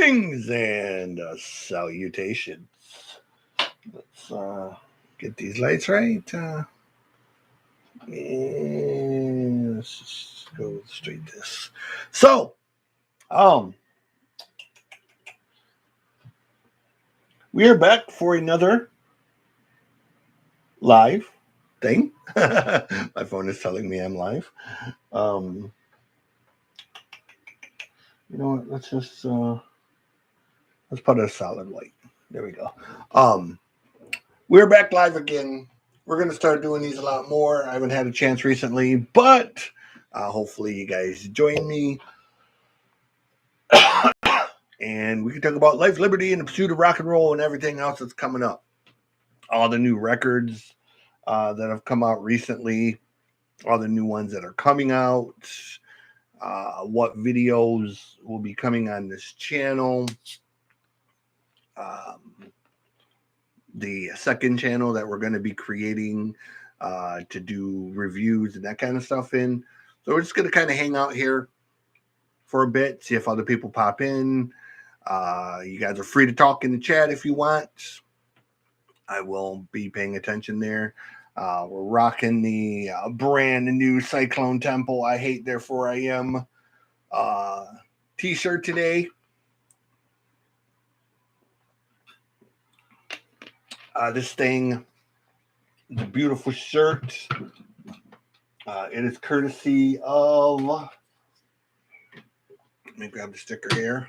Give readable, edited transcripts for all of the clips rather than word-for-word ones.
Greetings and salutations. Let's get these lights right. And let's just go straight this. So, we are back for another live thing. My phone is telling me I'm live. You know what? Let's just let's put a solid light. There we go. We're back live again. We're going to start doing these a lot more. I haven't had a chance recently, but hopefully you guys join me. And we can talk about life, liberty, and the pursuit of rock and roll and everything else that's coming up. All the new records that have come out recently, all the new ones that are coming out, what videos will be coming on this channel. The second channel that we're going to be creating to do reviews and that kind of stuff in. So we're just going to kind of hang out here for a bit, see if other people pop in. You guys are free to talk in the chat if you want. I will be paying attention there. We're rocking the brand new Cyclone Temple, I Hate, Therefore I Am t-shirt today. This thing is a beautiful shirt. It is courtesy of, let me grab the sticker here.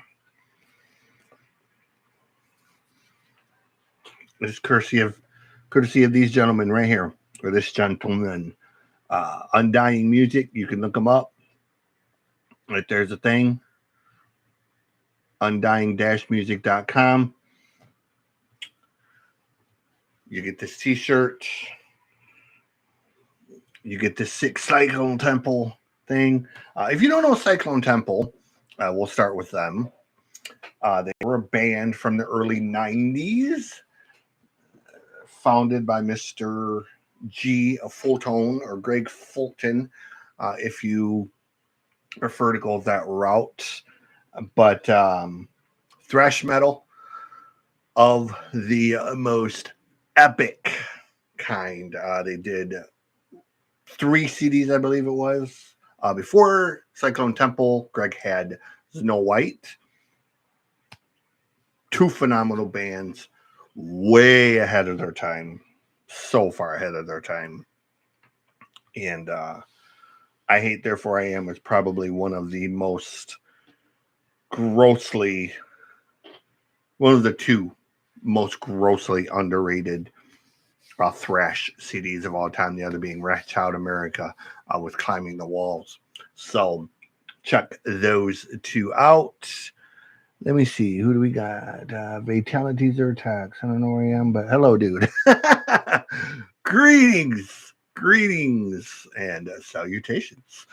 It is courtesy of these gentlemen right here, or this gentleman. Undying Music, you can look them up. Right there's a thing. Undying-music.com. You get this t-shirt. You get this sick Cyclone Temple thing. If you don't know Cyclone Temple, we'll start with them. They were a band from the early 90s, founded by Mr. G. Fulton, or Greg Fulton, if you prefer to go that route. But thrash metal of the most epic kind. They did 3 CDs, I believe it was. Before Cyclone Temple, Greg had Snow White. 2 phenomenal bands, way ahead of their time. So far ahead of their time. And I Hate, Therefore I Am is probably one of the most grossly, one of the 2 most grossly underrated thrash CDs of all time, the other being Wretch Out America with Climbing the Walls. So check those 2 out. Let me see. Who do we got? Fatalities or attacks? I don't know where I am, but hello, dude. Greetings and salutations.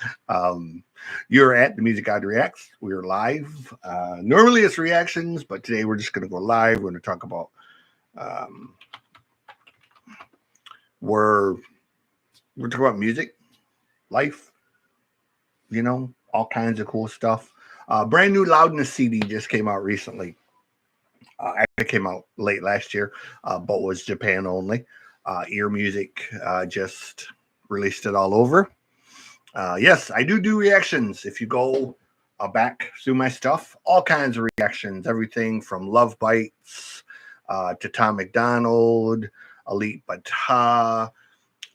You're at the Music God Reacts. We're live. Normally it's reactions, but today we're just going to go live. We're going to talk about we're talking about music, life, you know, all kinds of cool stuff. Brand new Loudness CD just came out recently. Actually came out late last year, but was Japan only. Ear Music just released it all over. Yes, I do reactions. If you go back through my stuff, all kinds of reactions, everything from Love Bites to Tom McDonald, Elite Bata,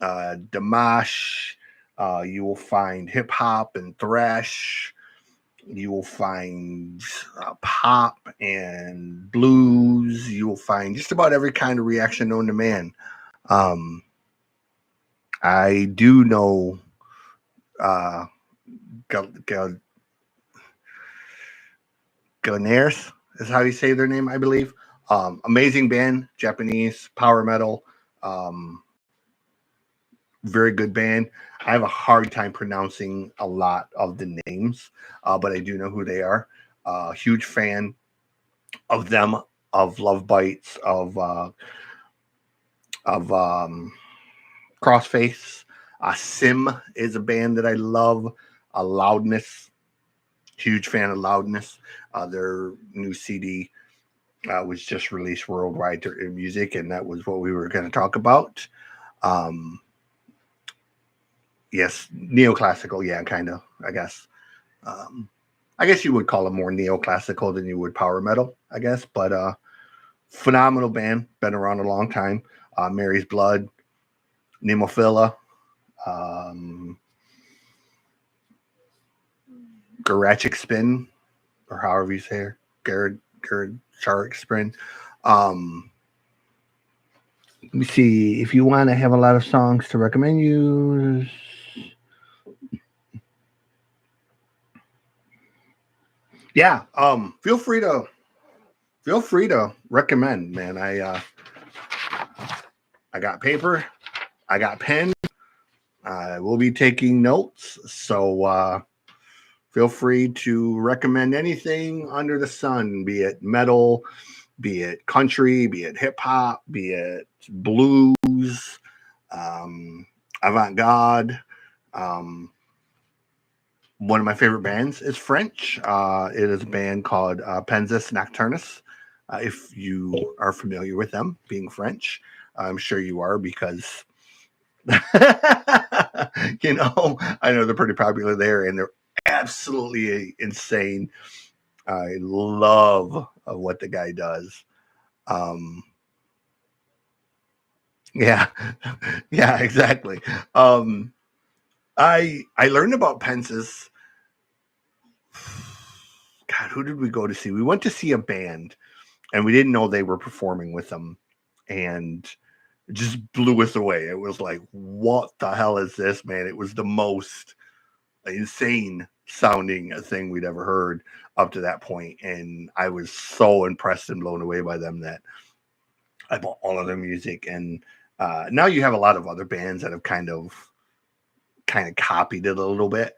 Damash. You will find hip hop and thrash. You will find pop and blues. You will find just about every kind of reaction known to man. I do know Glenares is how you say their name, I believe. Amazing band, Japanese power metal. Very good band. I have a hard time pronouncing a lot of the names, but I do know who they are. Huge fan of them, of Love Bites, of Crossface. Sim is a band that I love. Loudness, Huge fan of Loudness. Their new CD was just released worldwide in music, and that was what we were going to talk about. Yes, neoclassical, yeah, kind of, I guess. I guess you would call it more neoclassical than you would power metal, I guess, but phenomenal band, been around a long time. Mary's Blood, Nemophila, Garachic Spin, or however you say it, Garrett Shark Spin. Let me see. If you want to have a lot of songs to recommend you, yeah. Feel free to recommend, man. I got paper, I got pen. I will be taking notes, so feel free to recommend anything under the sun, be it metal, be it country, be it hip hop, be it blues, avant-garde. One of my favorite bands is French. It is a band called Pensis Nocturnus. If you are familiar with them, being French, I'm sure you are because, you know, I know they're pretty popular there and they're absolutely insane. I love what the guy does. Yeah, yeah, exactly. I learned about Pensis. God, who did we go to see? We went to see a band, and we didn't know they were performing with them, and it just blew us away. It was like, what the hell is this, man? It was the most insane sounding thing we'd ever heard up to that point, and I was so impressed and blown away by them that I bought all of their music. And now you have a lot of other bands that have kind of copied it a little bit.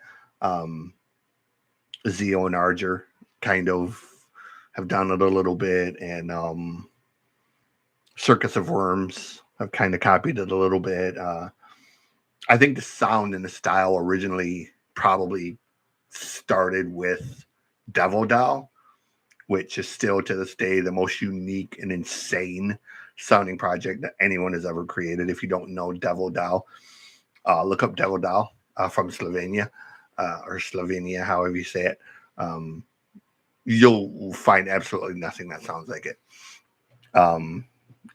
Zeo and Arger kind of have done it a little bit, and Circus of Worms have kind of copied it a little bit. I think the sound and the style originally probably started with Devil Doll, which is still to this day the most unique and insane sounding project that anyone has ever created. If you don't know Devil Doll, look up Devil Doll from Slovenia or Slovenia, however you say it. You'll find absolutely nothing that sounds like it.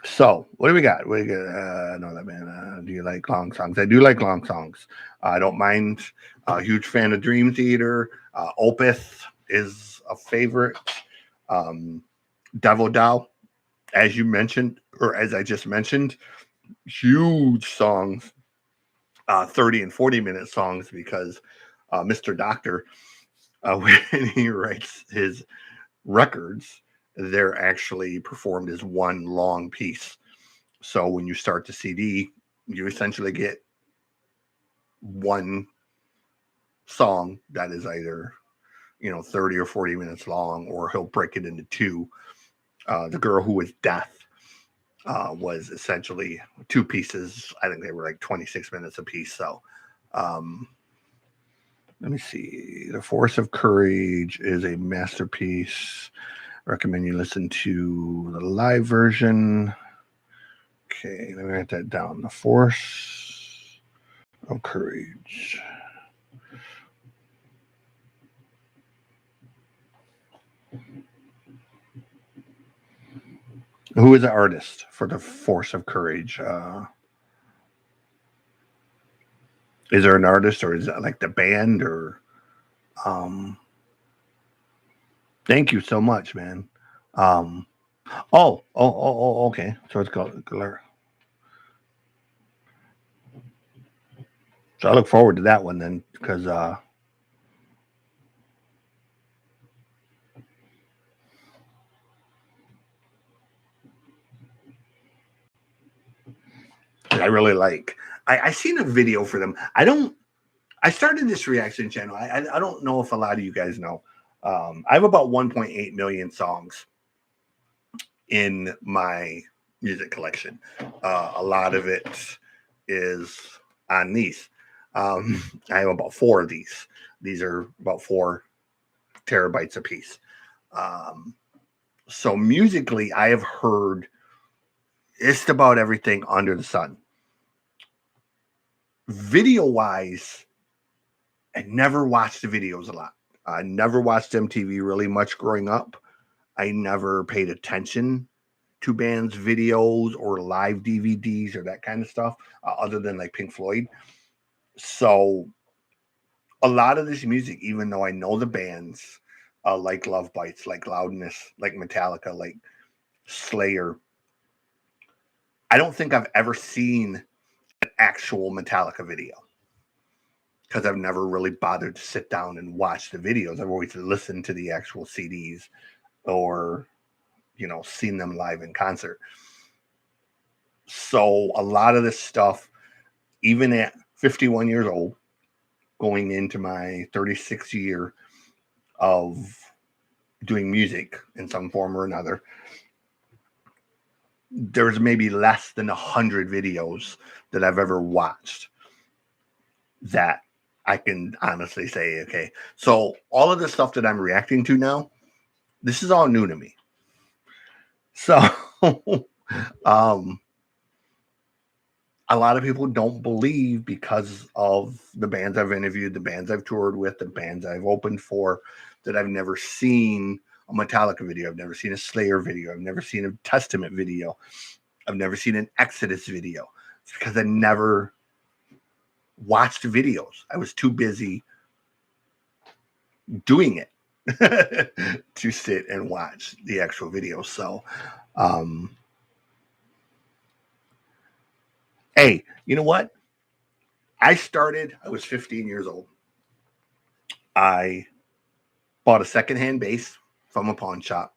So what do we got? What do we got? No, that man. Do you like long songs? I do like long songs. I don't mind. A huge fan of Dream Theater. Opeth is a favorite. Devil Doll, as you mentioned, or as I just mentioned, huge songs. 30 and 40-minute songs because Mr. Doctor, when he writes his records, they're actually performed as one long piece. So when you start the CD, you essentially get one song that is either 30 or 40 minutes long, or he'll break it into two. The Girl Who Was Death was essentially two pieces. I think they were like 26 minutes a piece. So let me see. The Force of Courage is a masterpiece. Recommend you listen to the live version. Okay, let me write that down. The Force of Courage. Who is the artist for The Force of Courage? Is there an artist, or is that like the band, or thank you so much, man. Okay. So it's called Galera. So I look forward to that one then, because I really like. I seen a video for them. I started this reaction channel. I don't know if a lot of you guys know. I have about 1.8 million songs in my music collection. A lot of it is on these. I have about 4 of these. These are about 4 terabytes a piece. So musically, I have heard just about everything under the sun. Video-wise, I never watched the videos a lot. I never watched MTV really much growing up. I never paid attention to bands' videos or live DVDs or that kind of stuff, other than like Pink Floyd. So a lot of this music, even though I know the bands, like Love Bites, like Loudness, like Metallica, like Slayer, I don't think I've ever seen an actual Metallica video because I've never really bothered to sit down and watch the videos. I've always listened to the actual CDs or, seen them live in concert. So a lot of this stuff, even at 51 years old, going into my 36th year of doing music in some form or another, there's maybe less than 100 videos that I've ever watched that I can honestly say, okay, so all of the stuff that I'm reacting to now, this is all new to me. So a lot of people don't believe, because of the bands I've interviewed, the bands I've toured with, the bands I've opened for, that I've never seen a Metallica video. I've never seen a Slayer video. I've never seen a Testament video. I've never seen an Exodus video. It's because I never watched videos. I was too busy doing it to sit and watch the actual video. So, hey, you know what? I was 15 years old. I bought a secondhand bass from a pawn shop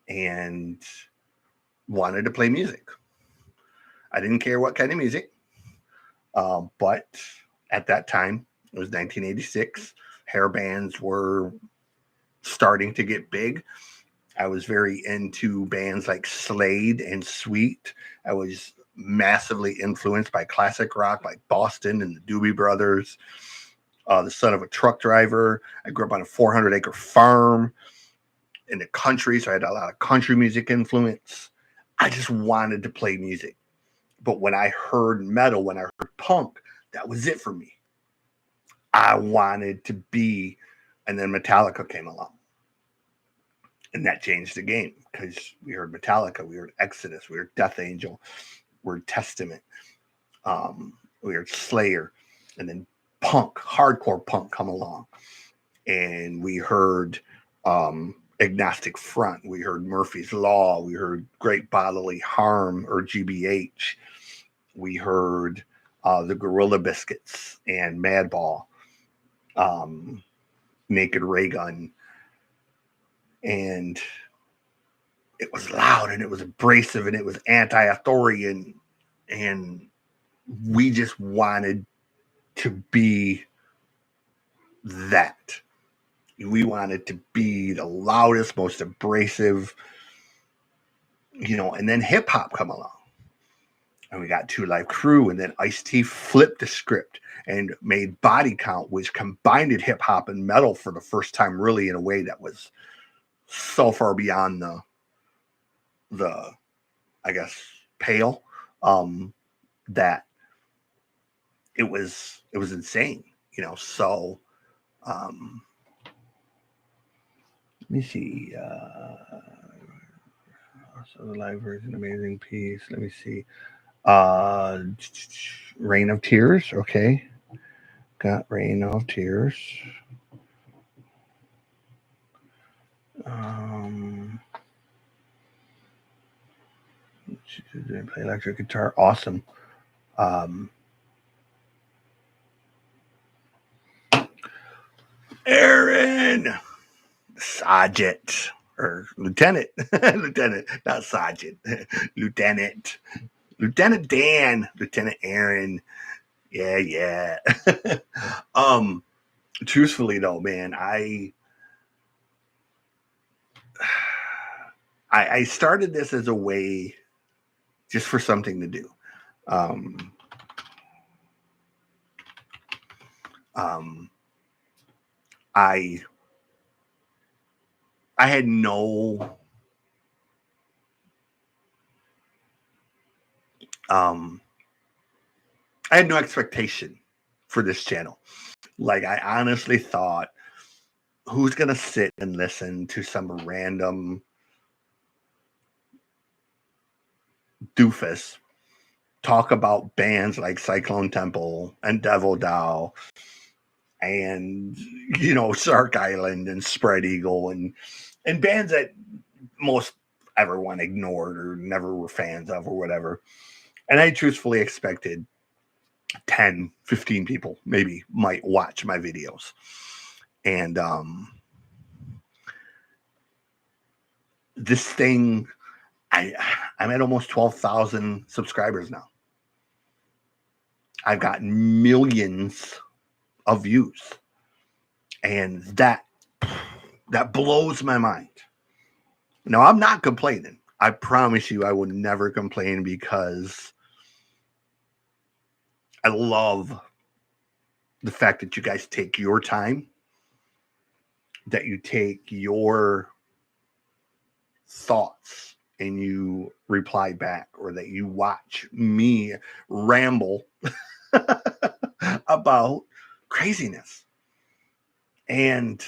and wanted to play music. I didn't care what kind of music, but at that time, it was 1986. Hair bands were starting to get big. I was very into bands like Slade and Sweet. I was massively influenced by classic rock like Boston and the Doobie Brothers. The son of a truck driver. I grew up on a 400-acre farm in the country, so I had a lot of country music influence. I just wanted to play music. But when I heard metal, when I heard punk, that was it for me. I wanted to be, and then Metallica came along. And that changed the game, because we heard Metallica, we heard Exodus, we heard Death Angel, we heard Testament, we heard Slayer, and then punk, hardcore punk come along. And we heard Agnostic Front, we heard Murphy's Law, we heard Great Bodily Harm, or GBH, we heard the Gorilla Biscuits and Madball, Naked Raygun, and it was loud and it was abrasive and it was anti-authorian, and we just wanted to be that. We wanted to be the loudest, most abrasive, and then hip hop come along. And we got Two Live Crew, and then Ice-T flipped the script and made Body Count, which combined hip hop and metal for the first time, really in a way that was so far beyond the I guess pale, that it was insane, So let me see. So the live version, Amazing Piece. Let me see. Rain of Tears. Okay, got Rain of Tears. Play electric guitar. Awesome. Aaron Sergeant or Lieutenant, Lieutenant, not Sergeant, Lieutenant Dan, Lieutenant Aaron. Yeah. Truthfully though, man, I started this as a way just for something to do. I I had no I had no expectation for this channel. Like, I honestly thought, who's gonna sit and listen to some random doofus talk about bands like Cyclone Temple and Devil Dow and, you know, Shark Island and Spread Eagle and bands that most everyone ignored or never were fans of or whatever. And I truthfully expected 10, 15 people maybe might watch my videos. And this thing, I'm at almost 12,000 subscribers now. I've got millions of views. And that blows my mind. Now, I'm not complaining. I promise you I will never complain, because I love the fact that you guys take your time, that you take your thoughts and you reply back, or that you watch me ramble about craziness. And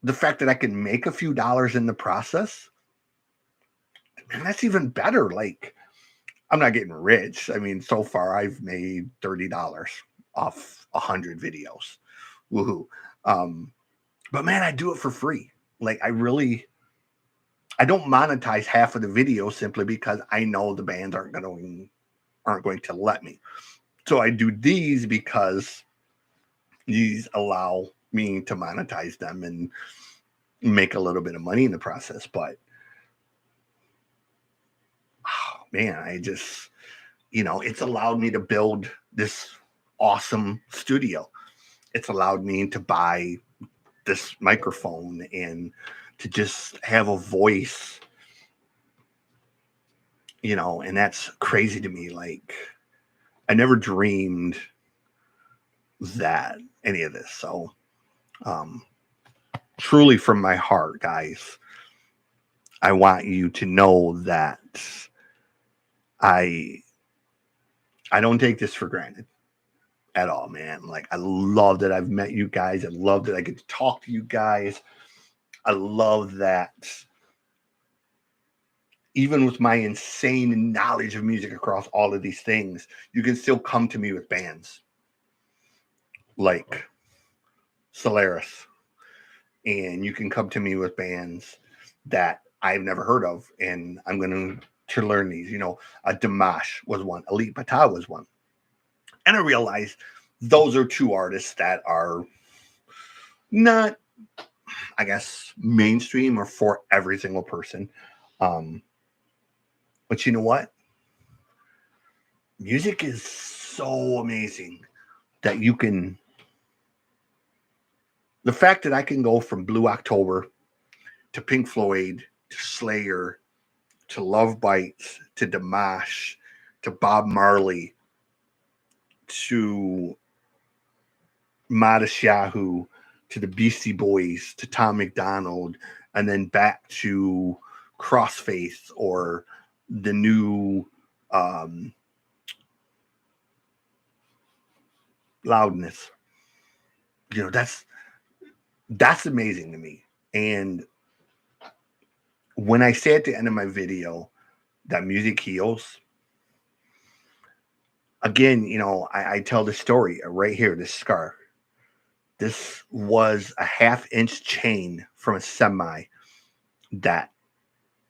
the fact that I can make a few dollars in the process, and that's even better. Like, I'm not getting rich. I mean, so far I've made $30 off 100 videos. Woohoo. But man, I do it for free. Like, I don't monetize half of the video simply because I know the bands aren't going to let me. So I do these because these allow me to monetize them and make a little bit of money in the process. But oh, man, I just, it's allowed me to build this awesome studio. It's allowed me to buy this microphone and to just have a voice, and that's crazy to me. Like, I never dreamed that any of this. So, truly from my heart, guys, I want you to know that I don't take this for granted at all, man. Like, I love that I've met you guys. I love that I get to talk to you guys. I love that even with my insane knowledge of music across all of these things, you can still come to me with bands like Solaris, and you can come to me with bands that I've never heard of, and I'm going to learn these. Dimash was one, Elite Pata was one, and I realized those are two artists that are not, I guess, mainstream or for every single person. But you know what? Music is so amazing that you can. The fact that I can go from Blue October to Pink Floyd to Slayer to Love Bites to Dimash to Bob Marley to Modest Yahoo to the Beastie Boys to Tom McDonald, and then back to Crossfaith or the new Loudness. That's amazing to me. And when I say at the end of my video that music heals, again, I tell the story right here, this scar. This was a 1/2-inch chain from a semi that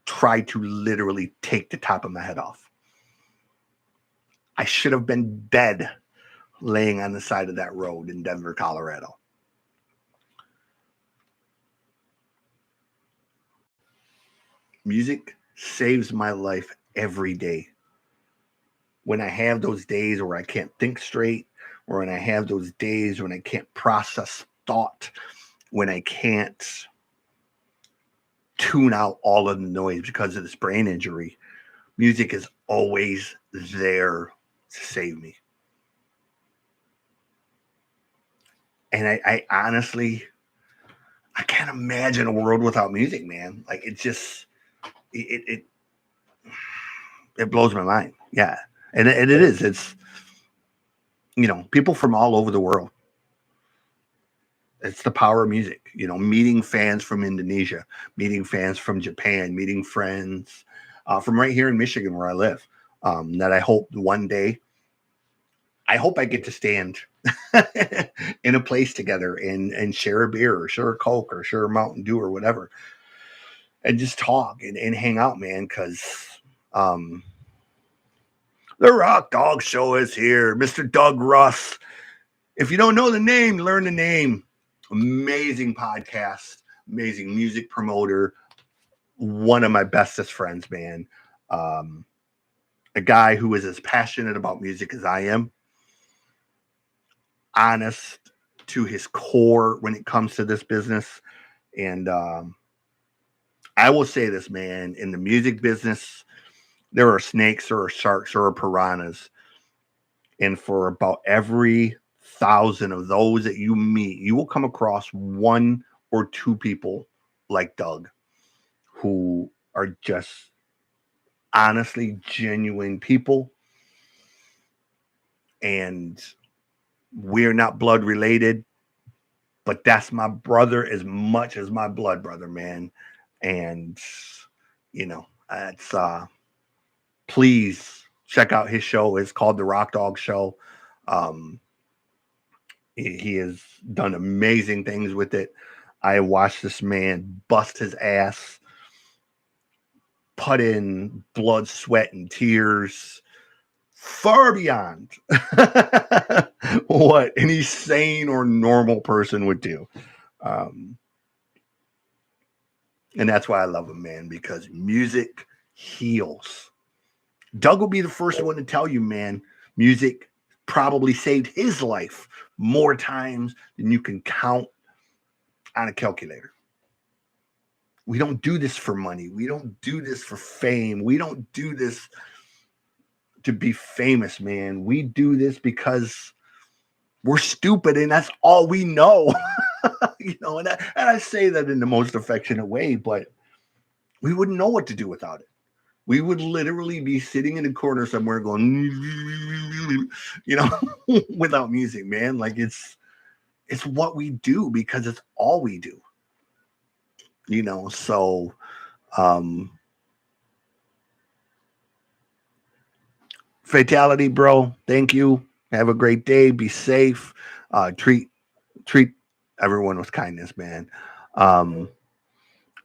tried to literally take the top of my head off. I should have been dead laying on the side of that road in Denver, Colorado. Music saves my life every day. When I have those days where I can't think straight, or when I have those days when I can't process thought, when I can't tune out all of the noise because of this brain injury, music is always there to save me. And I honestly, I can't imagine a world without music, man. Like it just it it blows my mind. Yeah, and it is. It's people from all over the world. It's the power of music. Meeting fans from Indonesia, meeting fans from Japan, meeting friends from right here in Michigan where I live. That I hope one day, I hope I get to stand in a place together and share a beer or share a Coke or share a Mountain Dew or whatever, and just talk and hang out, man. Because the Rock Dog Show is here, Mr. Doug Russ. If you don't know the name, learn the name. Amazing podcast, amazing music promoter, one of my bestest friends, man. A guy who is as passionate about music as I am, honest to his core when it comes to this business. And I will say this, man, in the music business, there are snakes, there are sharks, there are piranhas. And for about every 1,000 of those that you meet, you will come across one or two people like Doug who are just honestly genuine people. And we're not blood related, but that's my brother as much as my blood brother, man. And it's please check out his show. It's called The Rock Dog Show. He has done amazing things with it. I watched this man bust his ass, put in blood, sweat, and tears far beyond what any sane or normal person would do. And that's why I love him, man, because music heals. Doug will be the first one to tell you, man, music probably saved his life more times than you can count on a calculator. We don't do this for money. We don't do this for fame. We don't do this to be famous, man. We do this because we're stupid and that's all we know. And I say that in the most affectionate way, but we wouldn't know what to do without it. We would literally be sitting in a corner somewhere going, without music, man. Like it's what we do because it's all we do. So Fatality, bro. Thank you. Have a great day. Be safe. Treat everyone with kindness, man. I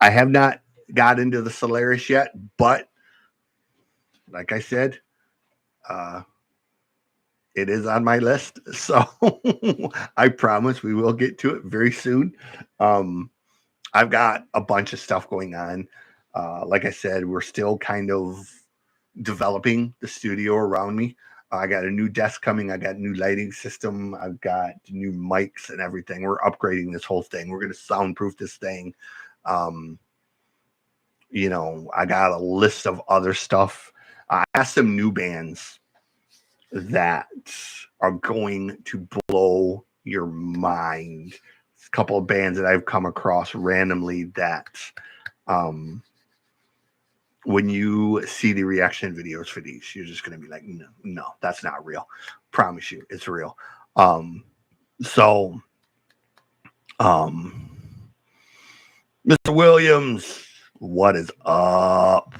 have not got into the Solaris yet, but like I said, it is on my list. So I promise we will get to it very soon. I've got a bunch of stuff going on. Like I said, we're still kind of developing the studio around me. I got a new desk coming. I got a new lighting system. I've got new mics and everything. We're upgrading this whole thing. We're going to soundproof this thing. I got a list of other stuff. I have some new bands that are going to blow your mind. A couple of bands that I've come across randomly that when you see the reaction videos for these, you're just going to be like, no, that's not real. Promise you, it's real. Mr. Williams, what is up?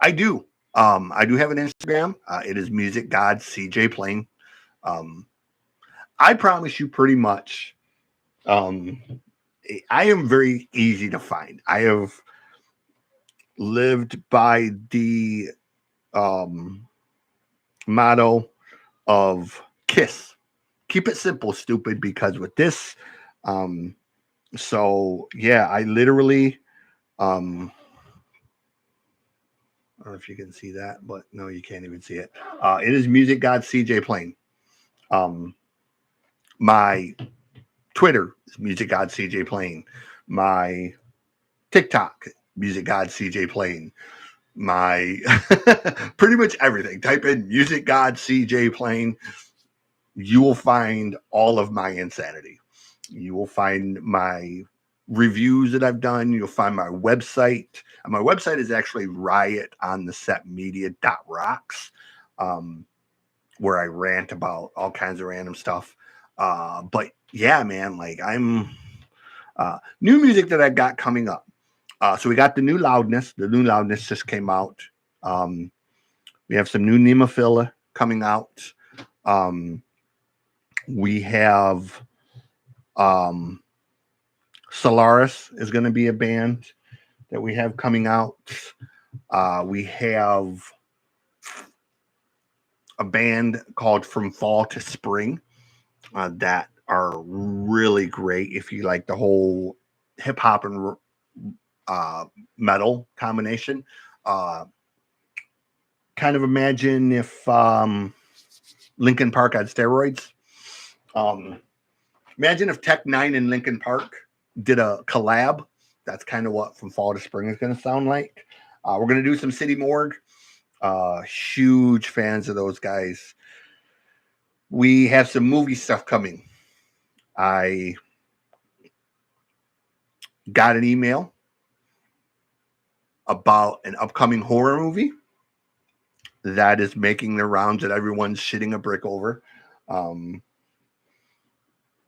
I do have an Instagram. It is Music God CJ Plain. I promise you pretty much, I am very easy to find. I have lived by the motto of KISS. Keep it simple, stupid, because with this, so yeah, I literally, I don't know if you can see that, but no, you can't even see it. It is Music God CJ Plain. My Twitter is Music God CJ Plain. My TikTok, Music God CJ Plain. My pretty much everything. Type in Music God CJ Plain. you will find all of my insanity. You will find my reviews that I've done. You'll find my website. My website is actually riotonthesetmedia.rocks, where I rant about all kinds of random stuff. But yeah, man, like I'm new music that I've got coming up. So we got the new Loudness. The new Loudness just came out. We have some new Nemophila coming out. We have Solaris is going to be a band that we have coming out. We have a band called From Fall to Spring that are really great if you like the whole hip hop and metal combination. Kind of imagine if Linkin Park had steroids. Imagine if Tech Nine and Linkin Park did a collab. That's kind of what From Fall to Spring is going to sound like. We're going to do some City Morgue. Huge fans of those guys. We have some movie stuff coming. I got an email about an upcoming horror movie that is making the rounds that everyone's shitting a brick over.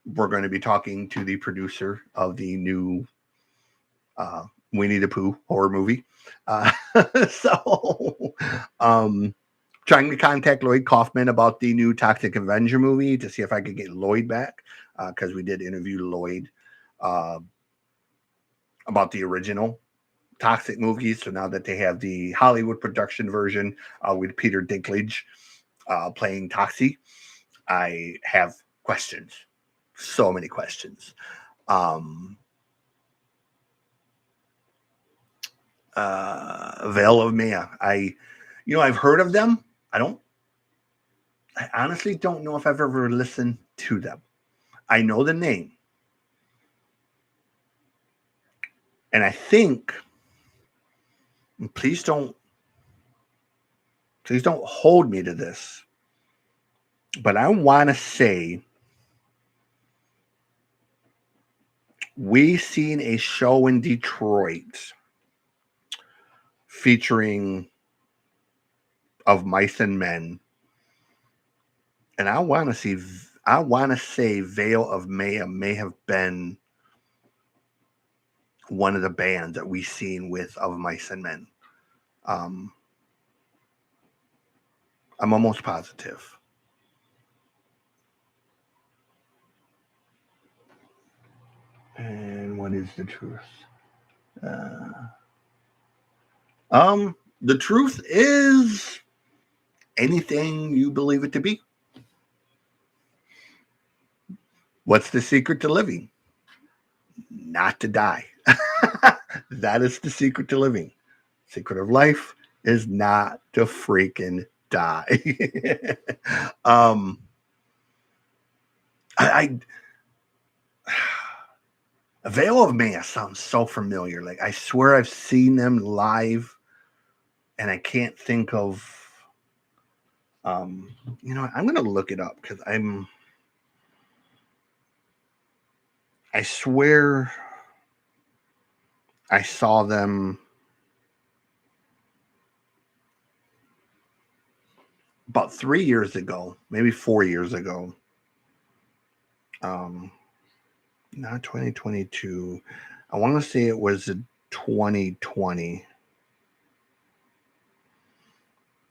We're going to be talking to the producer of the new Winnie the Pooh horror movie. So, trying to contact Lloyd Kaufman about the new Toxic Avenger movie to see if I could get Lloyd back, because we did interview Lloyd about the original Toxic movies. So now that they have the Hollywood production version with Peter Dinklage playing Toxie, I have questions. So many questions. Veil of Maya. I've heard of them. I honestly don't know if I've ever listened to them. I know the name. And I think, please don't hold me to this, but I want to say we seen a show in Detroit featuring Of Mice and Men, and I want to say Veil of Maya may have been one of the bands that we seen with Of Mice and Men. I'm almost positive. And what is the truth? The truth is anything you believe it to be. What's the secret to living? Not to die. That is the secret to living. Secret of life is not to freaking die. I Veil of Maya sounds so familiar. Like I swear I've seen them live, and I can't think of. I'm gonna look it up because I swear I saw them about 3 years ago, maybe 4 years ago. Not 2022. I want to say it was 2020.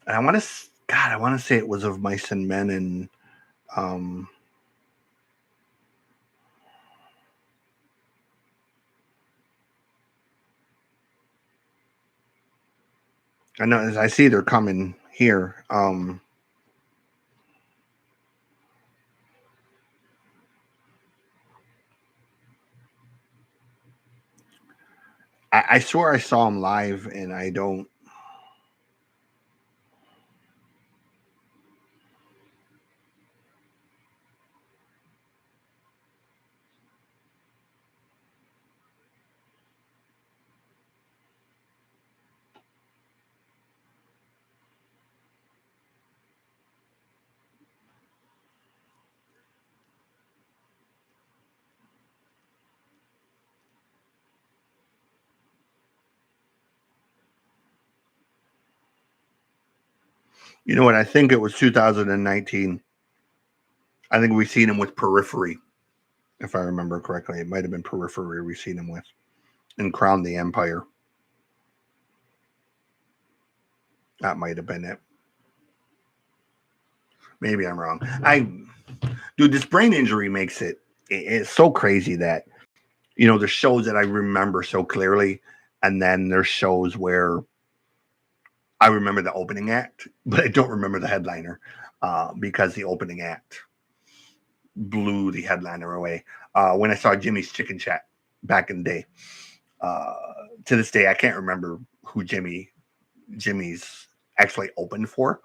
And I want to say it was Of Mice and Men, and I know as I see they're coming here. I swear I saw them live, and I don't. You know what? I think it was 2019. I think we seen him with Periphery, if I remember correctly. It might have been Periphery we seen him with in Crown the Empire. That might have been it. Maybe I'm wrong. Dude, this brain injury makes it's so crazy that, you know, there's shows that I remember so clearly, and then there's shows where I remember the opening act, but I don't remember the headliner because the opening act blew the headliner away. When I saw Jimmy's Chicken Shack back in the day, to this day, I can't remember who Jimmy's actually opened for.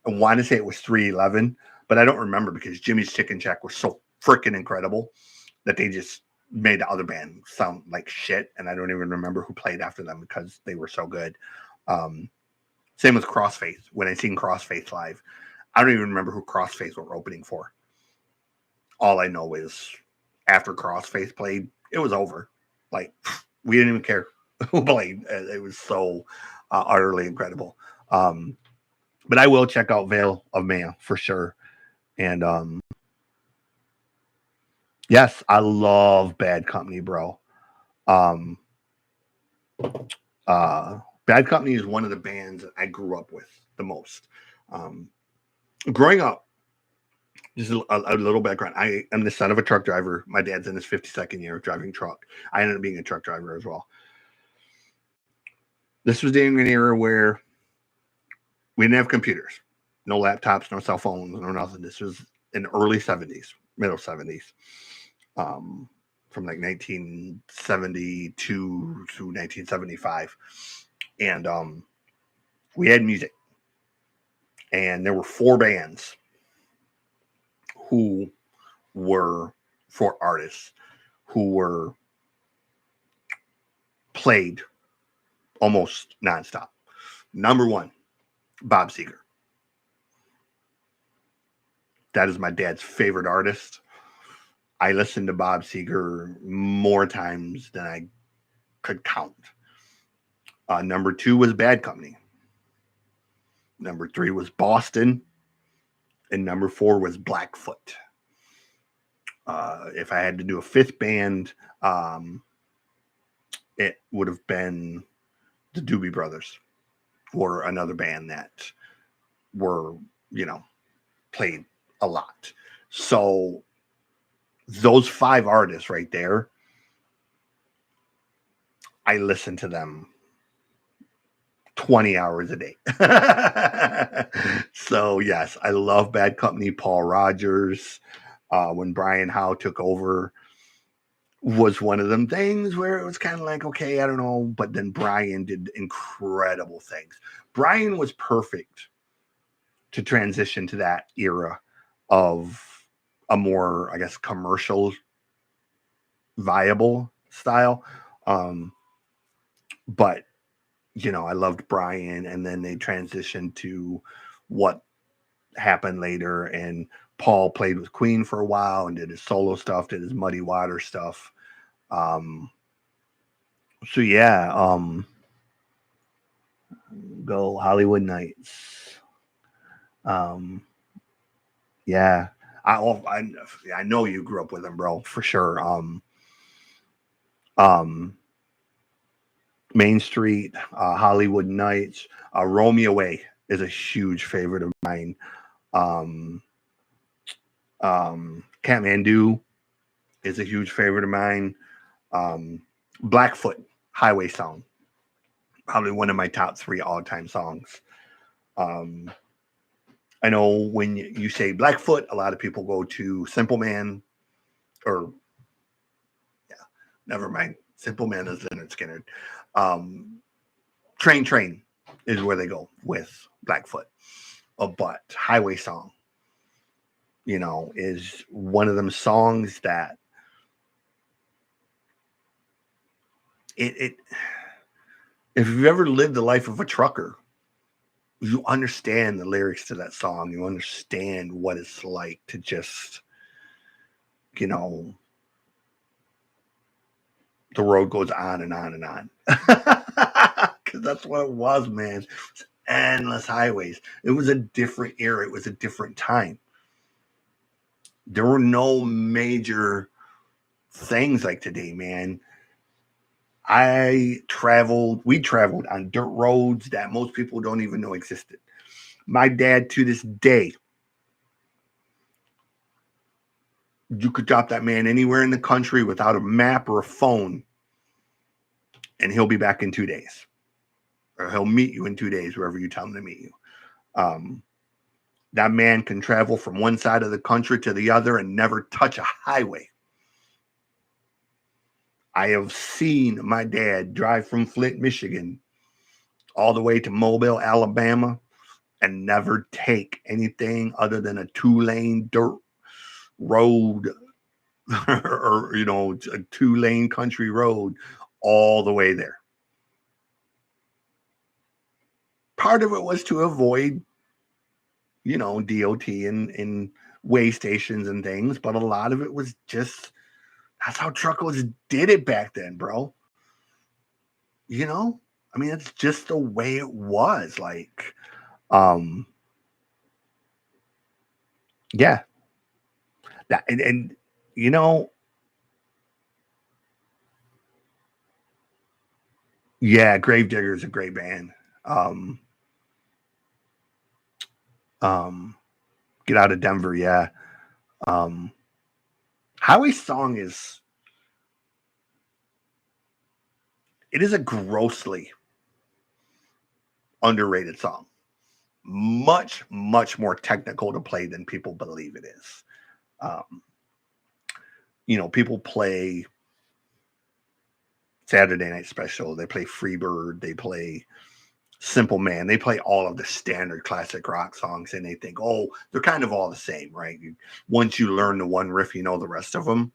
I want to say it was 311, but I don't remember because Jimmy's Chicken Shack was so freaking incredible that they just made the other band sound like shit, and I don't even remember who played after them because they were so good. Same with Crossface. When I seen Crossface live, I don't even remember who Crossface were opening for. All I know is after Crossface played, it was over. Like, we didn't even care who played. It was so utterly incredible. But I will check out Veil of Maya for sure. And yes, I love Bad Company, bro. Bad Company is one of the bands that I grew up with the most. Growing up, just a little background. I am the son of a truck driver. My dad's in his 52nd year of driving truck. I ended up being a truck driver as well. This was during an era where we didn't have computers, no laptops, no cell phones, no nothing. This was in the early 70s, middle 70s, from like 1972 to 1975. And we had music. And there were 4 bands who were 4 artists who were played almost nonstop. Number 1, Bob Seger. That is my dad's favorite artist. I listened to Bob Seger more times than I could count. Number 2 was Bad Company. Number 3 was Boston. And number 4 was Blackfoot. If I had to do a 5th band, it would have been the Doobie Brothers, or another band that were, you know, played a lot. So those 5 artists right there, I listen to them 20 hours a day. So yes, I love Bad Company. Paul Rogers, when Brian Howe took over, was one of them things where it was kind of like, okay, I don't know. But then Brian did incredible things. Brian was perfect to transition to that era of a more, I guess, commercial viable style. But, you know, I loved Brian, and then they transitioned to what happened later. And Paul played with Queen for a while and did his solo stuff, did his Muddy Water stuff. So yeah, go Hollywood Nights. Yeah, I know you grew up with him, bro, for sure. Main Street, Hollywood Nights, Roll Me Away is a huge favorite of mine. Kathmandu is a huge favorite of mine. Blackfoot, Highway Song, probably one of my top 3 all-time songs. I know when you say Blackfoot, a lot of people go to Simple Man, or yeah, never mind. Simple Man is Leonard Skinner. Train is where they go with Blackfoot. But Highway Song, you know, is one of them songs that it if you've ever lived the life of a trucker, you understand the lyrics to that song. You understand what it's like to just, you know, the road goes on and on and on. Because that's what it was, man. endless highways. It was a different era. It was a different time. There were no major things like today, man. We traveled on dirt roads that most people don't even know existed. My dad, to this day, you could drop that man anywhere in the country without a map or a phone, and he'll be back in 2 days. Or he'll meet you in 2 days, wherever you tell him to meet you. That man can travel from one side of the country to the other and never touch a highway. I have seen my dad drive from Flint, Michigan, all the way to Mobile, Alabama, and never take anything other than a 2-lane dirt road or, a 2-lane country road all the way there. Part of it was to avoid, DOT and way stations and things, but a lot of it was just, that's how truckers did it back then, bro. It's just the way it was. Like, yeah. That and yeah, Gravedigger is a great band. Get Out of Denver, yeah. Highway Song is a grossly underrated song. Much, much more technical to play than people believe it is. People play Saturday Night Special, they play Freebird, they play Simple Man, they play all of the standard classic rock songs, and they think, oh, they're kind of all the same, right? Once you learn the one riff, you know the rest of them.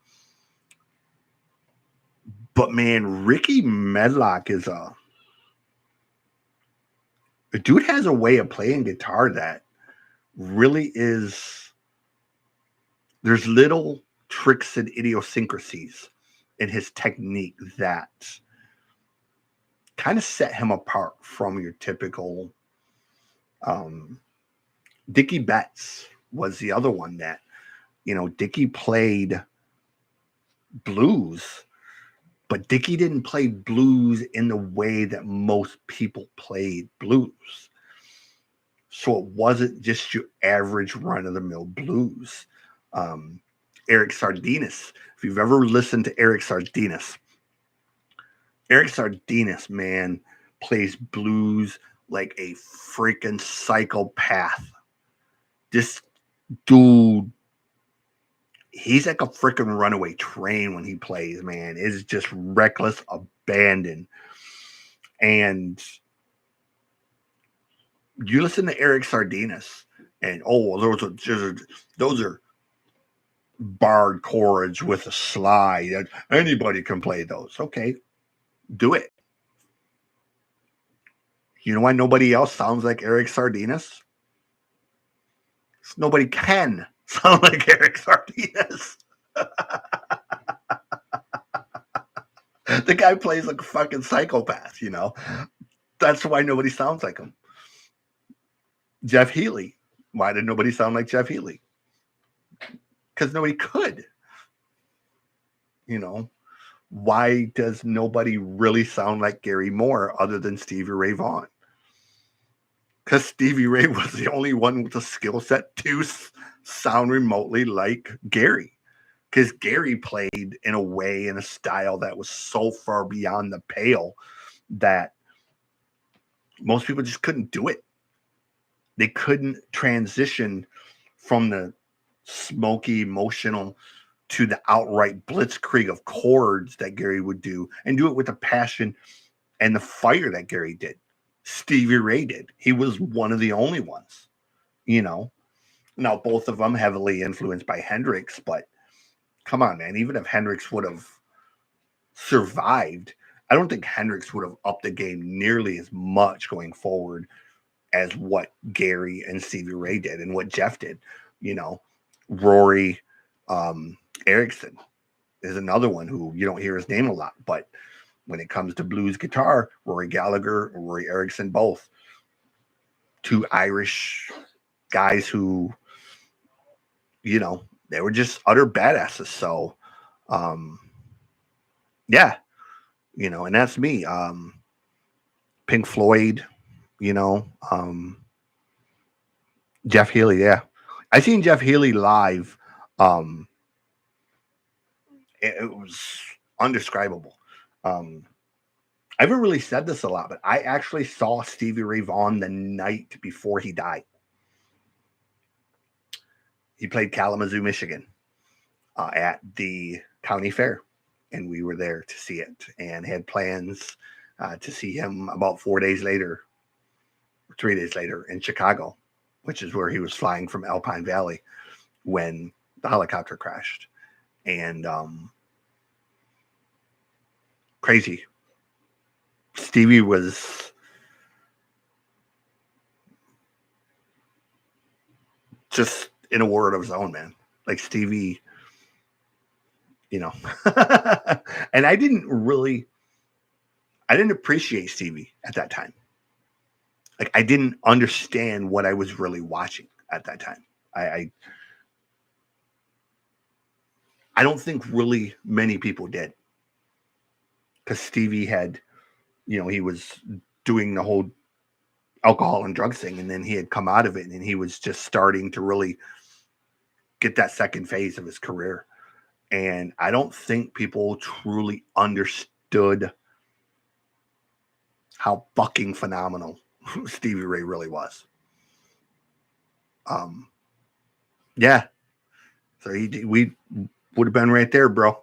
But man, Ricky Medlock is a dude has a way of playing guitar that really is, there's little tricks and idiosyncrasies in his technique that kind of set him apart from your typical Dickie Betts was the other one that, Dickie played blues, but Dickie didn't play blues in the way that most people played blues. So it wasn't just your average run-of-the-mill blues. Eric Sardinas, if you've ever listened to Eric Sardinas, man, plays blues like a freaking psychopath. This dude, he's like a freaking runaway train when he plays, man. It's just reckless abandon. And you listen to Eric Sardinas, and those are barred chords with a slide. Anybody can play those. Okay, do it. You know why nobody else sounds like Eric Sardinas? Nobody can sound like Eric Sardinas. The guy plays like a fucking psychopath, That's why nobody sounds like him. Jeff Healey. Why did nobody sound like Jeff Healey? Because nobody could. Why does nobody really sound like Gary Moore other than Stevie Ray Vaughan? Because Stevie Ray was the only one with a skill set to sound remotely like Gary. Because Gary played in a way, in a style that was so far beyond the pale that most people just couldn't do it. They couldn't transition from the smoky, emotional to the outright blitzkrieg of chords that Gary would do, and do it with the passion and the fire that Gary did. Stevie Ray did. He was one of the only ones, Now, both of them heavily influenced by Hendrix, but come on, man. Even if Hendrix would have survived, I don't think Hendrix would have upped the game nearly as much going forward as what Gary and Stevie Ray did and what Jeff did. Rory Erickson is another one who you don't hear his name a lot, but when it comes to blues guitar, Rory Gallagher and Rory Erickson both two Irish guys who, you know, they were just utter badasses. So, yeah, you know, and that's me. Pink Floyd, you know, Jeff Healey. Yeah, I seen Jeff Healey live. Um, it was undescribable. I haven't really said this a lot, but I actually saw Stevie Ray Vaughan the night before he died. He played Kalamazoo, Michigan, at the county fair, and we were there to see it and had plans to see him about 4 days later, or 3 days later in Chicago, which is where he was flying from Alpine Valley when the helicopter crashed. And crazy. Stevie was just in a world of his own, man. Like Stevie, you know. And I didn't appreciate Stevie at that time. Like I didn't understand what I was really watching at that time. I don't think really many people did. Because Stevie had, you know, he was doing the whole alcohol and drugs thing, and then he had come out of it, and he was just starting to really get that second phase of his career. And I don't think people truly understood how fucking phenomenal Stevie Ray really was. Yeah. So we would have been right there, bro.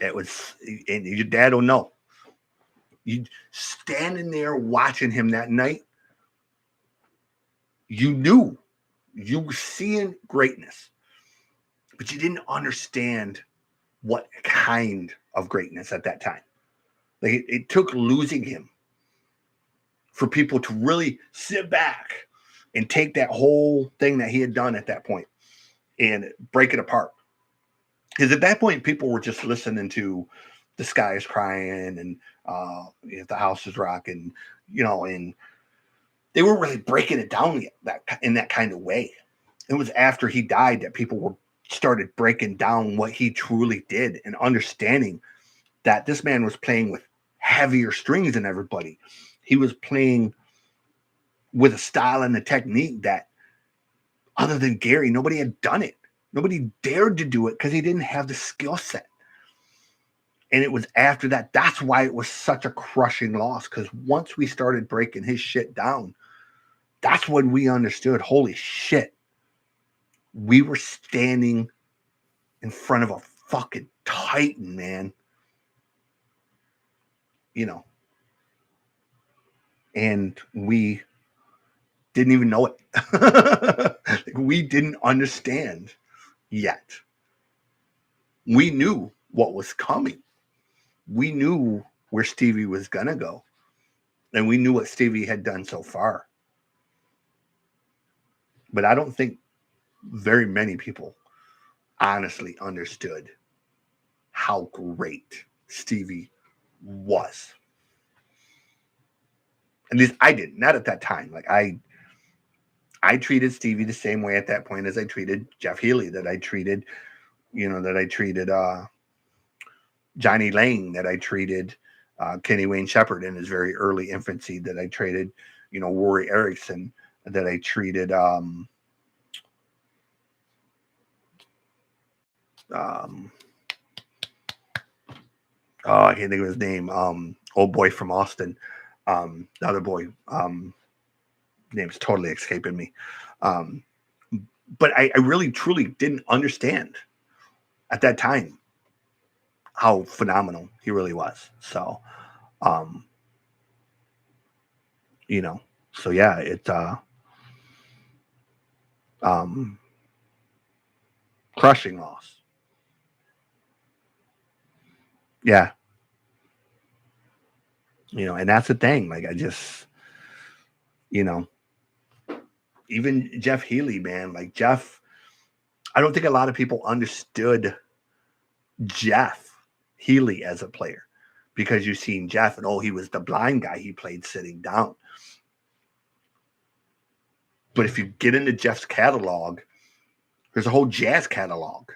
It was, and your dad will know. You standing there watching him that night, you knew you were seeing greatness, but you didn't understand what kind of greatness at that time. Like it took losing him for people to really sit back and take that whole thing that he had done at that point and break it apart. Because at that point, people were just listening to The Sky is Crying and If the House is Rocking, you know, and they weren't really breaking it down yet in that kind of way. It was after he died that people started breaking down what he truly did and understanding that this man was playing with heavier strings than everybody. He was playing with a style and a technique that, other than Gary, nobody had done it. Nobody dared to do it because he didn't have the skill set. And it was after that. That's why it was such a crushing loss. Because once we started breaking his shit down, that's when we understood, holy shit, we were standing in front of a fucking titan, man. You know. And we didn't even know it. Like, we didn't understand yet. We knew what was coming. We knew where Stevie was going to go. And we knew what Stevie had done so far. But I don't think very many people honestly understood how great Stevie was. At least I didn't, not at that time. Like I treated Stevie the same way at that point as I treated Jeff Healey, that I treated Johnny Lane, that I treated Kenny Wayne Shepherd in his very early infancy, that I treated, you know, Rory Erickson, that I treated I can't think of his name. Old boy from Austin. The other boy, name's totally escaping me. But I really truly didn't understand at that time how phenomenal he really was. So, you know, so yeah, it's crushing loss. Yeah. You know, and that's the thing. Like I just, you know, even Jeff Healey, man, like Jeff, I don't think a lot of people understood Jeff Healey as a player, because you've seen Jeff and, oh, he was the blind guy. He played sitting down. But if you get into Jeff's catalog, there's a whole jazz catalog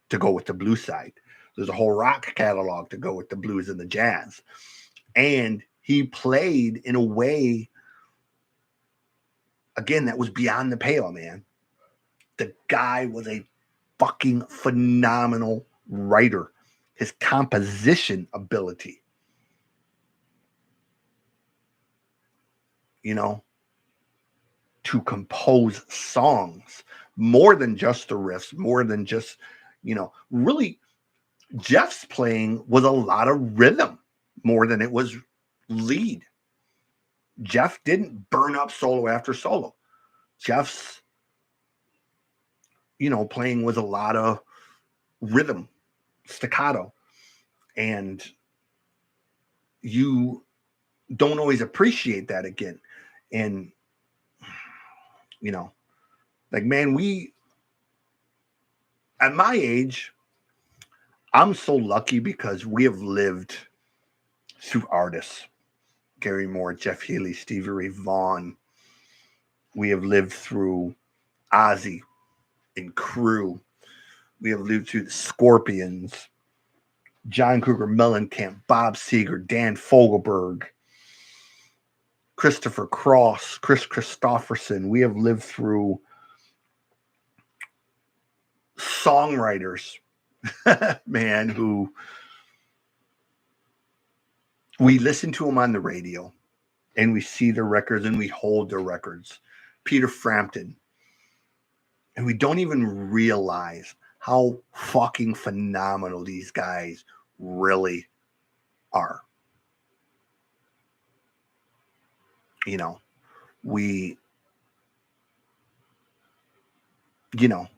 to go with the blues side. There's a whole rock catalog to go with the blues and the jazz. And he played in a way, again, that was beyond the pale, man. The guy was a fucking phenomenal writer. His composition ability, to compose songs more than just the riffs, more than just, really Jeff's playing was a lot of rhythm more than it was lead. Jeff didn't burn up solo after solo. Jeff's, playing was a lot of rhythm, staccato. And you don't always appreciate that again. And, man, at my age, I'm so lucky because we have lived through artists. Gary Moore, Jeff Healey, Stevie Ray Vaughan. We have lived through Ozzy and Crew. We have lived through the Scorpions, John Cougar Mellencamp, Bob Seger, Dan Fogelberg, Christopher Cross, Chris Christopherson. We have lived through songwriters, man, who we listen to them on the radio and we see their records and we hold their records. Peter Frampton. And we don't even realize how fucking phenomenal these guys really are.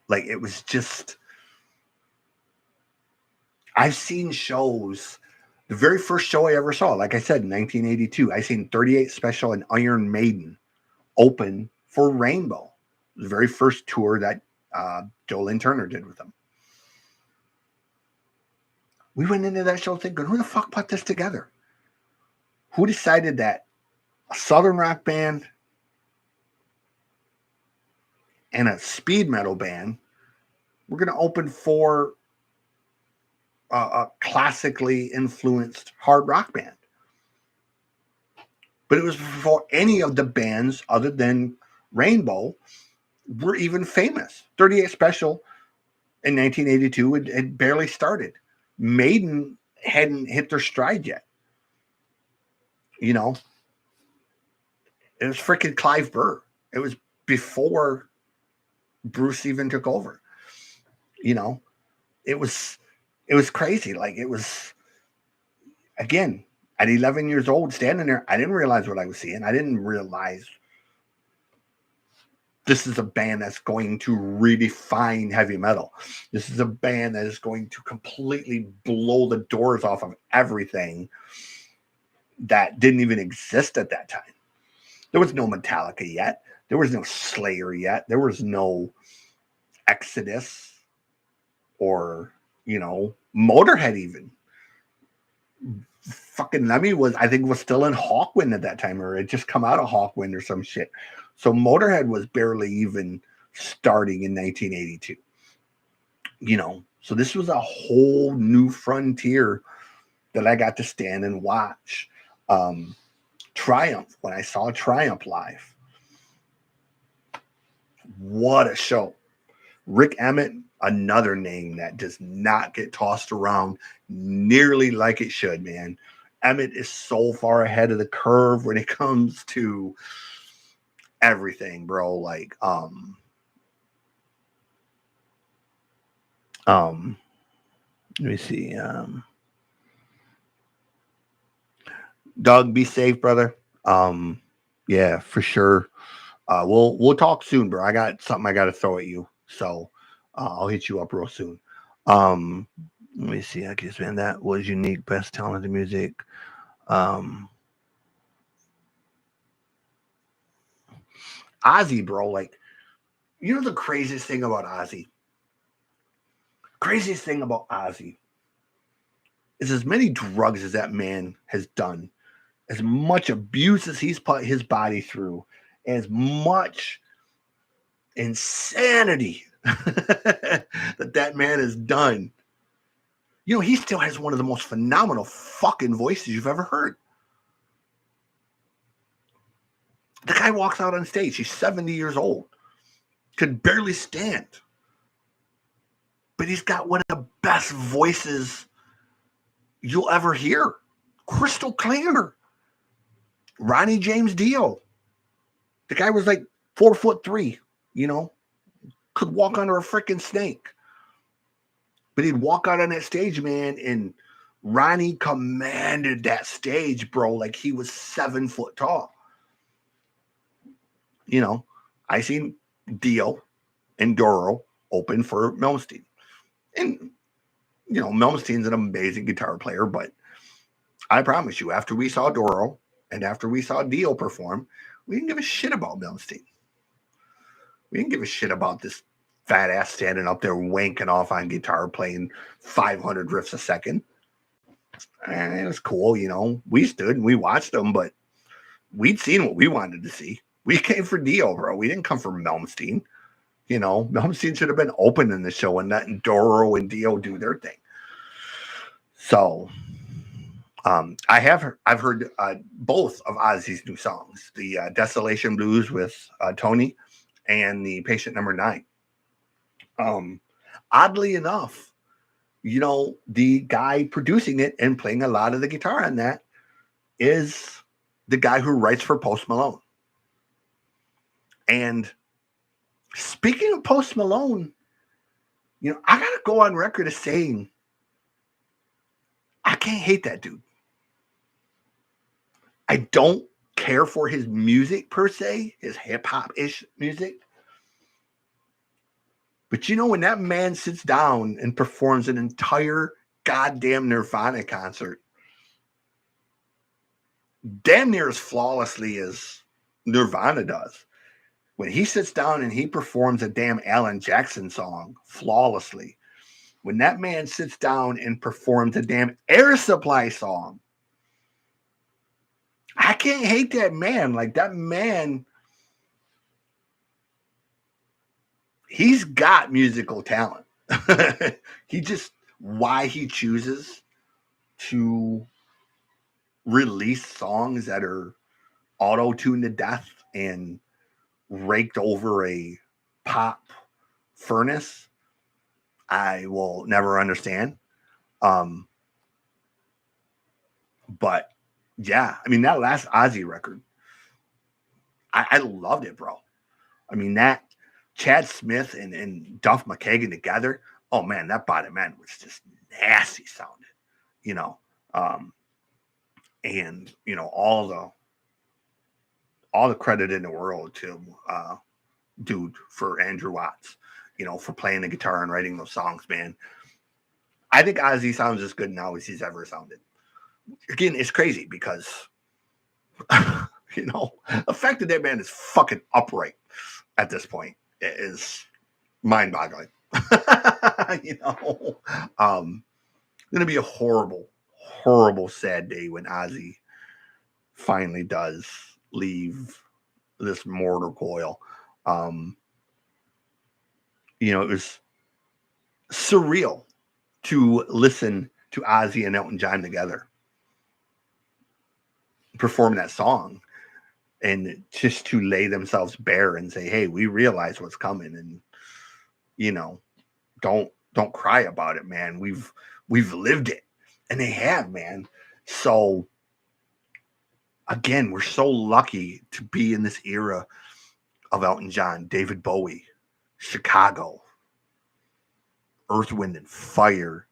It was just, I've seen shows. The very first show I ever saw, like I said, in 1982, I seen 38 Special and Iron Maiden open for Rainbow. The very first tour that Joe Lynn Turner did with them. We went into that show thinking, who the fuck put this together? Who decided that a Southern rock band and a speed metal band were going to open for a classically influenced hard rock band? But it was before any of the bands other than Rainbow were even famous. 38 Special in 1982 had barely started. Maiden hadn't hit their stride yet. It was freaking Clive Burr. It was before Bruce even took over. It was crazy. Like, it was, again, at 11 years old, standing there, I didn't realize what I was seeing. I didn't realize this is a band that's going to redefine heavy metal. This is a band that is going to completely blow the doors off of everything that didn't even exist at that time. There was no Metallica yet. There was no Slayer yet. There was no Exodus or, Motorhead even. Fucking Lemmy was still in Hawkwind at that time, or it just come out of Hawkwind or some shit. So Motorhead was barely even starting in 1982. So this was a whole new frontier that I got to stand and watch. Triumph, when I saw Triumph live. What a show. Rick Emmett, another name that does not get tossed around nearly like it should, man. Emmett is so far ahead of the curve when it comes to everything, bro. Like, let me see. Doug, be safe, brother. Yeah, for sure. We'll talk soon, bro. I got something I got to throw at you, so I'll hit you up real soon. Let me see. I guess, man, that was unique. Best talented music. Ozzy, bro. Like, the craziest thing about Ozzy? Craziest thing about Ozzy is as many drugs as that man has done, as much abuse as he's put his body through, as much insanity that man has done. You know, he still has one of the most phenomenal fucking voices you've ever heard. The guy walks out on stage. He's 70 years old. Could barely stand. But he's got one of the best voices you'll ever hear. Crystal clear. Ronnie James Dio. The guy was like 4'3", you know, could walk under a freaking snake. But he'd walk out on that stage, man, and Ronnie commanded that stage, bro, like he was 7 foot tall. You know, I seen Dio and Doro open for Malmsteen. And, you know, Malmsteen's an amazing guitar player, but I promise you, after we saw Doro and after we saw Dio perform, we didn't give a shit about Malmsteen. We didn't give a shit about this fat ass standing up there wanking off on guitar playing 500 riffs a second. And it was cool, you know. We stood and we watched them, but we'd seen what we wanted to see. We came for Dio, bro. We didn't come for Malmsteen. You know, Malmsteen should have been opening the show and letting Doro and Dio do their thing. So I've heard both of Ozzy's new songs, the Desolation Blues with Tony and the Patient Number 9. Oddly enough, you know, the guy producing it and playing a lot of the guitar on that is the guy who writes for Post Malone. And speaking of Post Malone, you know, I gotta go on record as saying I can't hate that dude. I don't care for his music per se, his hip-hop-ish music. But you know, when that man sits down and performs an entire goddamn Nirvana concert, damn near as flawlessly as Nirvana does, when he sits down and he performs a damn Alan Jackson song flawlessly, when that man sits down and performs a damn Air Supply song, I can't hate that man. Like, that man, he's got musical talent. He just, why he chooses to release songs that are auto-tuned to death and raked over a pop furnace, I will never understand. But yeah, I mean, that last Ozzy record, I loved it, bro. I mean, that Chad Smith and Duff McKagan together, oh man, that Bottom End was just nasty sounding, you know. And you know, all the credit in the world to dude for Andrew Watts, you know, for playing the guitar and writing those songs, man. I think Ozzy sounds as good now as he's ever sounded. Again, it's crazy because you know, the fact that man is fucking upright at this point is mind-boggling. You know, gonna be a horrible, sad day when Ozzy finally does leave this mortal coil. You know, it was surreal to listen to Ozzy and Elton John together perform that song and just to lay themselves bare and say, hey, we realize what's coming, and you know, don't cry about it, man. We've lived it. And they have, man. So again, we're so lucky to be in this era of Elton John, David Bowie, Chicago, Earth, Wind, and Fire,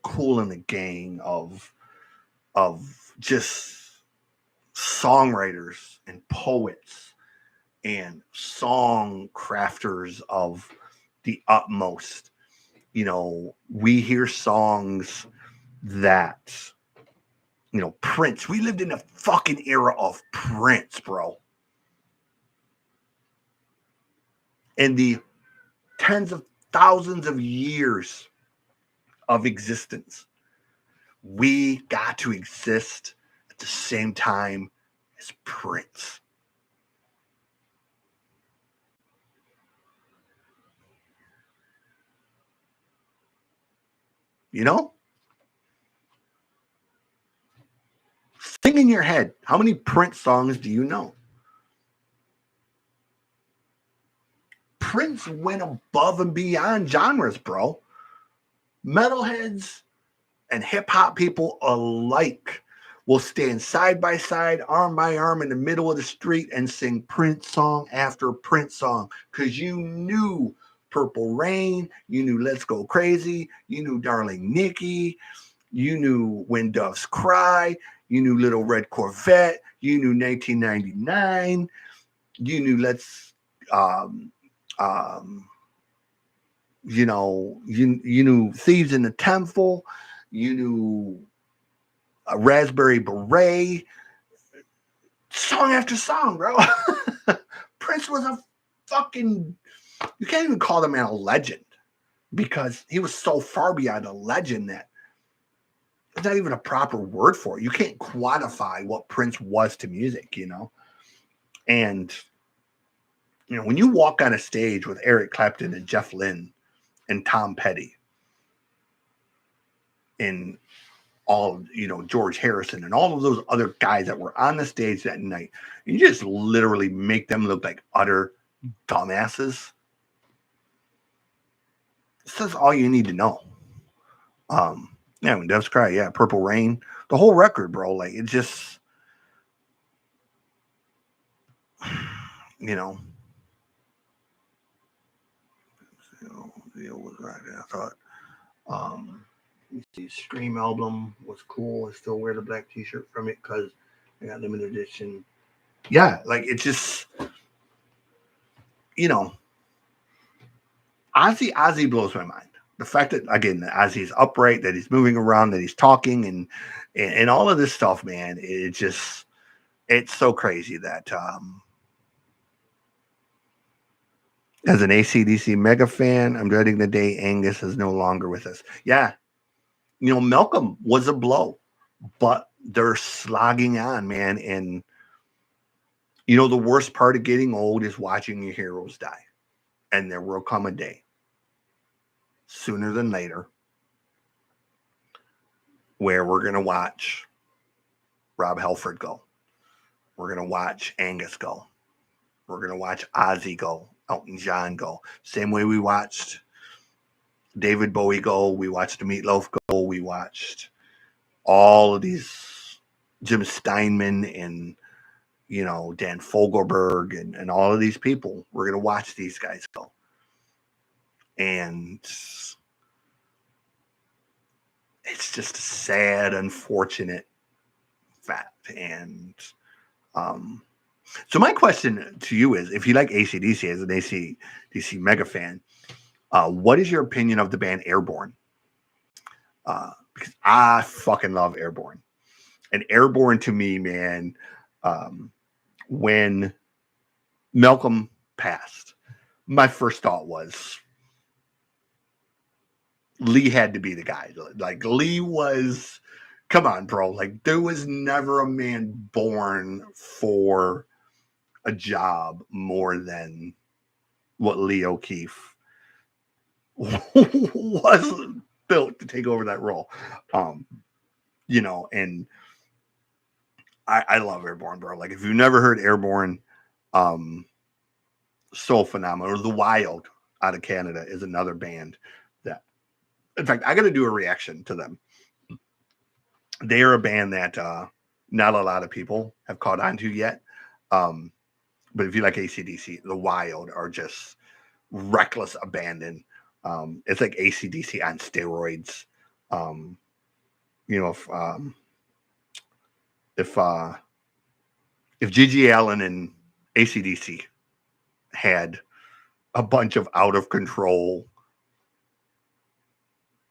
Kool and the Gang, of just songwriters and poets and song crafters of the utmost. You know, we hear songs that, you know, Prince. We lived in a fucking era of Prince, bro. And the tens of thousands of years of existence, we got to exist at the same time as Prince. You know? Sing in your head. How many Prince songs do you know? Prince went above and beyond genres, bro. Metalheads and hip hop people alike will stand side by side, arm by arm in the middle of the street and sing Prince song after Prince song because you knew Purple Rain, you knew Let's Go Crazy, you knew Darling Nikki, you knew When Doves Cry, you knew Little Red Corvette, you knew 1999, you knew um, um, you knew Thieves in the Temple, you knew a Raspberry Beret, song after song, bro. Prince was a fucking, you can't even call the man a legend because he was so far beyond a legend that it's not even a proper word for it. You can't quantify what Prince was to music, And, when you walk on a stage with Eric Clapton and Jeff Lynne and Tom Petty and all, George Harrison and all of those other guys that were on the stage that night, you just literally make them look like utter dumbasses. That's all you need to know. When Doves Cry, Purple Rain, the whole record, bro. Like it just, was right. I thought, let me see, Scream album was cool. I still wear the black T-shirt from it because I got limited edition. Yeah, like it just, Ozzy blows my mind. The fact that again, Ozzy's upright, that he's moving around, that he's talking, and all of this stuff, man. It's so crazy that as an AC/DC mega fan, I'm dreading the day Angus is no longer with us. Yeah, Malcolm was a blow, but they're slogging on, man. And the worst part of getting old is watching your heroes die, and there will come a day, sooner than later, where we're going to watch Rob Halford go. We're going to watch Angus go. We're going to watch Ozzy go, Elton John go. Same way we watched David Bowie go. We watched Meatloaf go. We watched all of these Jim Steinman and, Dan Fogelberg and all of these people. We're going to watch these guys go. And it's just a sad, unfortunate fact. And so my question to you is, if you like AC/DC as an AC/DC mega fan, what is your opinion of the band Airborne? Because I fucking love Airborne. And Airborne to me, man, when Malcolm passed, my first thought was Lee had to be the guy. Like Lee was, come on, bro. Like there was never a man born for a job more than what Lee O'Keefe was built to take over that role. And I love Airborne, bro. Like if you've never heard Airborne, so phenomenal. Or The Wild out of Canada is another band that, in fact, I got to do a reaction to them. They are a band that not a lot of people have caught on to yet. But if you like AC/DC, The Wild are just reckless abandon. It's like AC/DC on steroids. If Gigi Allen and AC/DC had a bunch of out of control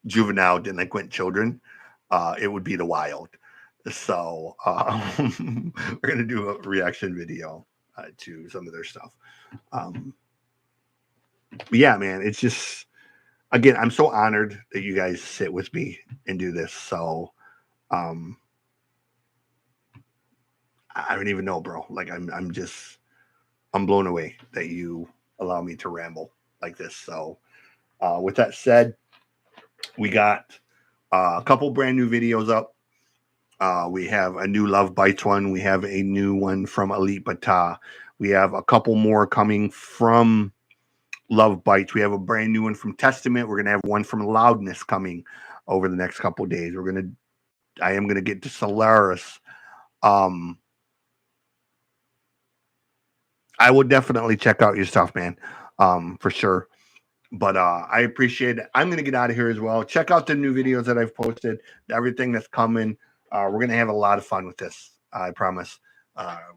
juvenile delinquent children, it would be The Wild. So we're gonna do a reaction video to some of their stuff. But yeah, man, it's just, again, I'm so honored that you guys sit with me and do this. So I don't even know, bro. Like I'm blown away that you allow me to ramble like this. So with that said, we got 2 more songs. We're gonna do A couple brand new videos up. We have a new Love Bites one. We have a new one from Elite Bata. We have a couple more coming from Love Bites. We have a brand new one from Testament. We're gonna have one from Loudness coming over the next couple days. I am gonna get to Solaris. I would definitely check out your stuff, man, for sure. But I appreciate it. I'm gonna get out of here as well. Check out the new videos that I've posted, everything that's coming. We're gonna have a lot of fun with this. I promise.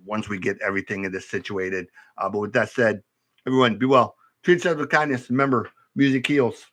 Once we get everything in this situated. But with that said, everyone, be well. Treat yourselves with kindness. Remember, music heals.